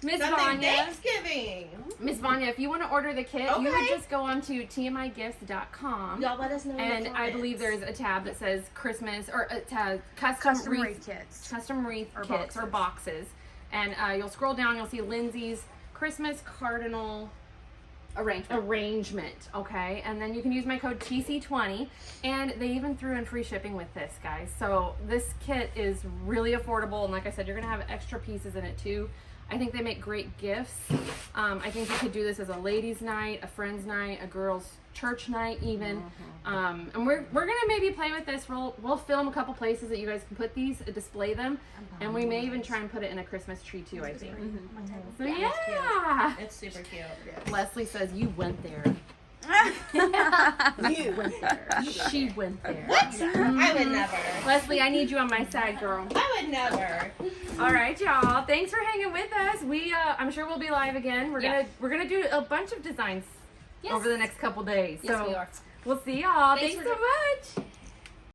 Miss Something Vanya. Thanksgiving. Miss Vanya, if you want to order the kit, you would Okay. just go on to tmigifts.com. Y'all let us know. in the And I believe comments. there's a tab that says Christmas, or it has Custom wreath kits. custom wreath Or kits or boxes. And you'll scroll down, you'll see Lindsay's Christmas Cardinal arrangement, okay? And then you can use my code TC20, and they even threw in free shipping with this, guys. So this kit is really affordable, and like I said, you're gonna have extra pieces in it too. I think they make great gifts. I think you could do this as a ladies' night, a friends' night, a girls' church night even. And we're gonna maybe play with this. We'll film a couple places that you guys can put these, display them, and we may even try and put it in a Christmas tree too, I think. So yeah. It's super cute. Leslie says you went there. You went there. She went there. What? I would never. Leslie, I need you on my side, girl. I would never. All right, y'all. Thanks for hanging with us. I'm sure we'll be live again. We're gonna do a bunch of designs Yes. over the next couple days. Yes, so we are. we'll see y'all. Thanks Thanks for so much.